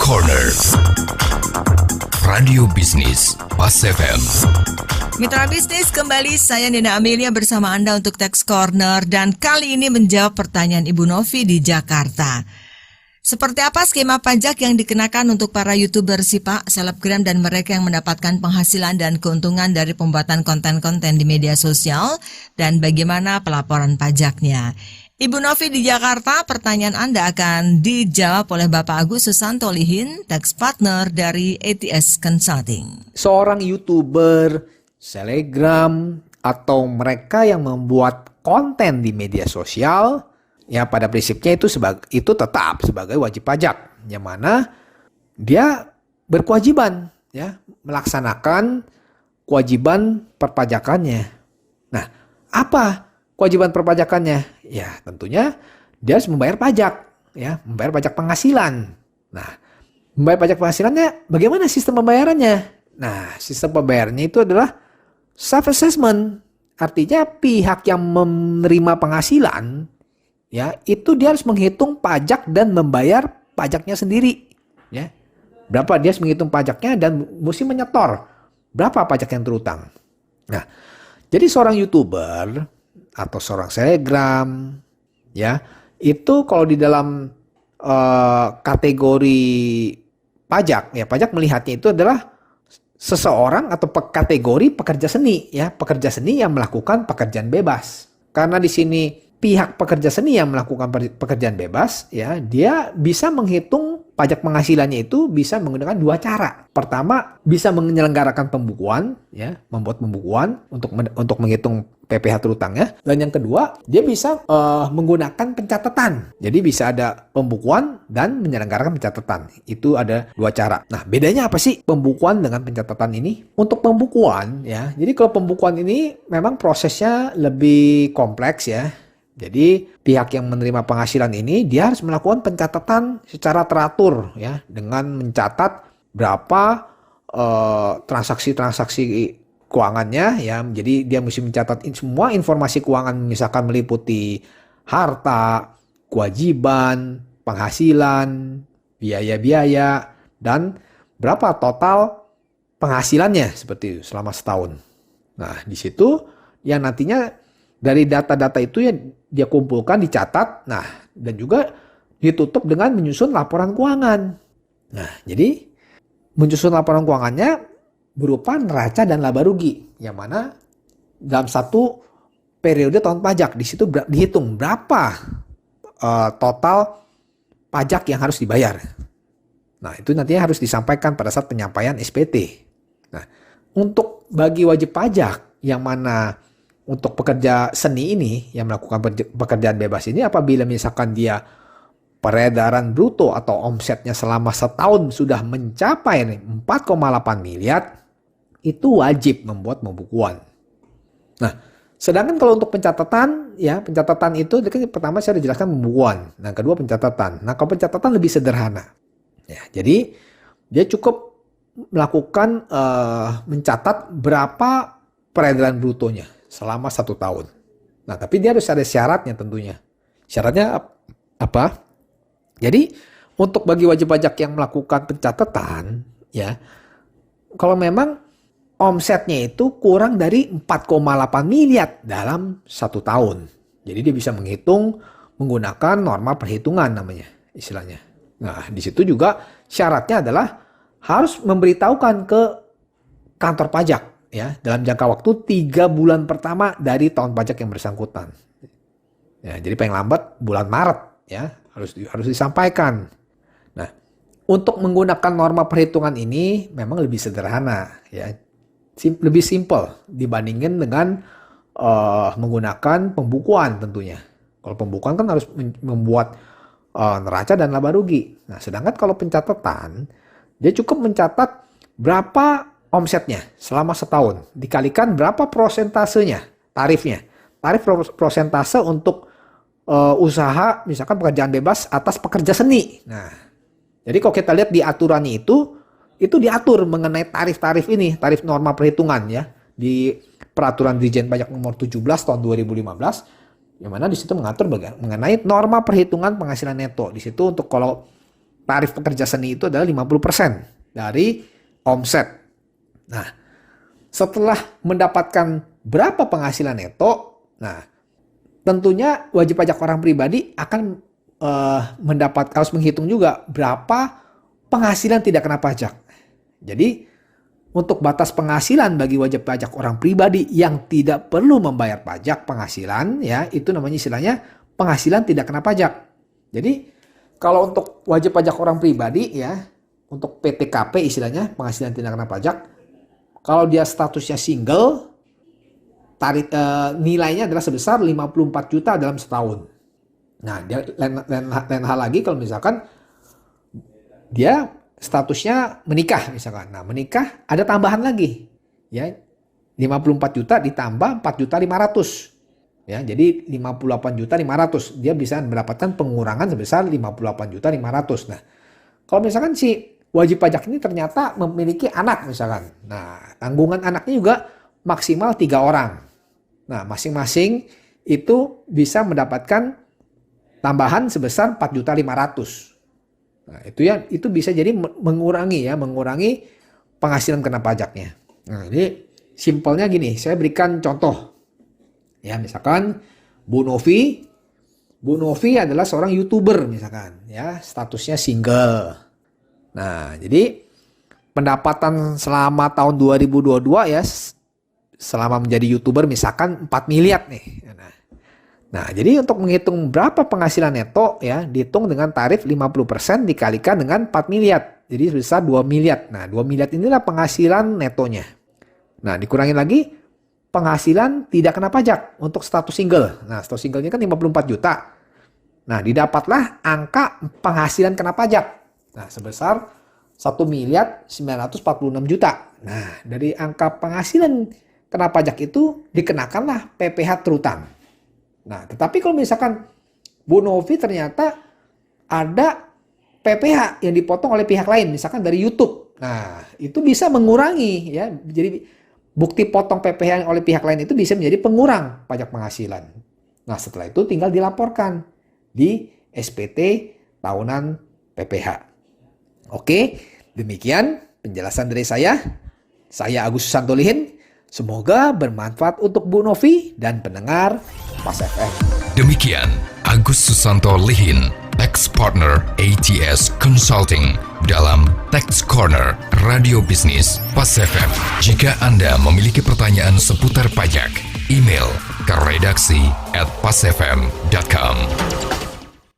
Corner Radio Bisnis Pas FM. Mitra bisnis, kembali saya Nina Amelia bersama Anda untuk Tax Corner, dan kali ini menjawab pertanyaan Ibu Novi di Jakarta. Seperti apa skema pajak yang dikenakan untuk para YouTuber sih Pak, selebgram dan mereka yang mendapatkan penghasilan dan keuntungan dari pembuatan konten-konten di media sosial, dan bagaimana pelaporan pajaknya? Ibu Novi di Jakarta, pertanyaan Anda akan dijawab oleh Bapak Agus Susanto Lihin, Tax Partner dari ATS Consulting. Seorang YouTuber, selebgram, atau mereka yang membuat konten di media sosial, ya pada prinsipnya itu tetap sebagai wajib pajak, yang mana dia berkewajiban ya melaksanakan kewajiban perpajakannya. Nah, apa kewajiban perpajakannya? Ya, tentunya dia harus membayar pajak, ya, membayar pajak penghasilan. Nah, membayar pajak penghasilannya, bagaimana sistem pembayarannya? Nah, sistem pembayarannya itu adalah self-assessment. Artinya pihak yang menerima penghasilan, ya, itu dia harus menghitung pajak dan membayar pajaknya sendiri. Ya. Berapa dia harus menghitung pajaknya dan mesti menyetor berapa pajak yang terutang. Nah, jadi seorang YouTuber atau seorang selebgram, ya, itu kalau di dalam kategori pajak, ya, pajak melihatnya itu adalah seseorang atau kategori pekerja seni, ya, pekerja seni yang melakukan pekerjaan bebas. Karena di sini pihak pekerja seni yang melakukan pekerjaan bebas, ya, dia bisa menghitung pajak penghasilannya itu bisa menggunakan dua cara. Pertama, bisa menyelenggarakan pembukuan, ya, membuat pembukuan untuk menghitung PPh terutangnya. Dan yang kedua, dia bisa menggunakan pencatatan. Jadi bisa ada pembukuan dan menyelenggarakan pencatatan. Itu ada dua cara. Nah, bedanya apa sih pembukuan dengan pencatatan ini? Untuk pembukuan, ya, jadi kalau pembukuan ini memang prosesnya lebih kompleks, ya. Jadi pihak yang menerima penghasilan ini dia harus melakukan pencatatan secara teratur, ya, dengan mencatat berapa transaksi-transaksi keuangannya, ya. Jadi dia mesti mencatat semua informasi keuangan, misalkan meliputi harta, kewajiban, penghasilan, biaya-biaya, dan berapa total penghasilannya seperti itu selama setahun. Nah, di situ yang nantinya dari data-data itu ya dia kumpulkan, dicatat, nah, dan juga ditutup dengan menyusun laporan keuangan. Nah, jadi menyusun laporan keuangannya berupa neraca dan laba rugi, yang mana dalam satu periode tahun pajak di situ dihitung berapa total pajak yang harus dibayar. Nah, itu nantinya harus disampaikan pada saat penyampaian SPT. Nah, untuk bagi wajib pajak yang mana untuk pekerja seni ini yang melakukan pekerjaan bebas ini, apabila misalkan dia peredaran bruto atau omsetnya selama setahun sudah mencapai 4,8 miliar, itu wajib membuat pembukuan. Nah, sedangkan kalau untuk pencatatan, ya, pencatatan itu pertama saya sudah jelaskan pembukuan, nah kedua pencatatan. Nah, kalau pencatatan lebih sederhana, ya, jadi dia cukup melakukan mencatat berapa peredaran brutonya selama 1 tahun. Nah, tapi dia harus ada syaratnya tentunya. Syaratnya apa? Jadi, untuk bagi wajib pajak yang melakukan pencatatan, ya, kalau memang omsetnya itu kurang dari 4,8 miliar dalam 1 tahun. Jadi dia bisa menghitung menggunakan norma perhitungan namanya, istilahnya. Nah, di situ juga syaratnya adalah harus memberitahukan ke kantor pajak, ya, dalam jangka waktu 3 bulan pertama dari tahun pajak yang bersangkutan. Ya, jadi paling lambat bulan Maret, ya, harus disampaikan. Nah, untuk menggunakan norma perhitungan ini memang lebih sederhana, ya, lebih simple dibandingkan dengan menggunakan pembukuan tentunya. Kalau pembukuan kan harus membuat neraca dan laba rugi. Nah, sedangkan kalau pencatatan dia cukup mencatat berapa omsetnya selama setahun, dikalikan berapa prosentasenya, tarifnya. Tarif prosentase untuk usaha, misalkan pekerjaan bebas atas pekerja seni. Nah, jadi kalau kita lihat di aturannya itu diatur mengenai tarif-tarif ini, tarif norma perhitungan, ya, di Peraturan Dirjen Pajak Nomor 17 Tahun 2015, yang mana di situ mengatur mengenai norma perhitungan penghasilan neto. Di situ untuk kalau tarif pekerja seni itu adalah 50% dari omset. Nah, setelah mendapatkan berapa penghasilan neto, nah tentunya wajib pajak orang pribadi akan harus menghitung juga berapa penghasilan tidak kena pajak. Jadi untuk batas penghasilan bagi wajib pajak orang pribadi yang tidak perlu membayar pajak penghasilan, ya itu namanya istilahnya penghasilan tidak kena pajak. Jadi kalau untuk wajib pajak orang pribadi, ya untuk PTKP istilahnya penghasilan tidak kena pajak, kalau dia statusnya single, nilainya adalah sebesar 54 juta dalam setahun. Nah, dia lain hal lagi kalau misalkan dia statusnya menikah misalkan. Nah, menikah ada tambahan lagi. Ya. 54 juta ditambah 4.500.000. Ya, jadi 58.500.000. Dia bisa mendapatkan pengurangan sebesar 58.500.000. Nah, kalau misalkan si wajib pajak ini ternyata memiliki anak misalkan. Nah, tanggungan anaknya juga maksimal 3 orang. Nah, masing-masing itu bisa mendapatkan tambahan sebesar 4.500.000. Nah, itu bisa jadi mengurangi penghasilan kena pajaknya. Nah, ini simpelnya gini, saya berikan contoh. Ya, misalkan Bu Novi adalah seorang YouTuber misalkan, ya, statusnya single. Nah, jadi pendapatan selama tahun 2022 ya selama menjadi YouTuber misalkan 4 miliar nih. Nah, jadi untuk menghitung berapa penghasilan neto, ya, dihitung dengan tarif 50% dikalikan dengan 4 miliar. Jadi sebesar 2 miliar. Nah, 2 miliar inilah penghasilan netonya. Nah, dikurangin lagi penghasilan tidak kena pajak untuk status single. Nah, status singlenya kan 54 juta. Nah, didapatlah angka penghasilan kena pajak. Nah, sebesar 1.946 juta. Nah, dari angka penghasilan kena pajak itu dikenakanlah PPh terutang. Nah, tetapi kalau misalkan Bu Novi ternyata ada PPh yang dipotong oleh pihak lain, misalkan dari YouTube. Nah, itu bisa mengurangi, ya. Jadi bukti potong PPh oleh pihak lain itu bisa menjadi pengurang pajak penghasilan. Nah, setelah itu tinggal dilaporkan di SPT tahunan PPh. Oke, demikian penjelasan dari saya. Saya Agus Susanto Lihin. Semoga bermanfaat untuk Bu Novi dan pendengar Pas FM. Demikian Agus Susanto Lihin, Tax Partner ATS Consulting dalam Tax Corner Radio Bisnis Pas FM. Jika Anda memiliki pertanyaan seputar pajak, email ke redaksi@pasfm.com.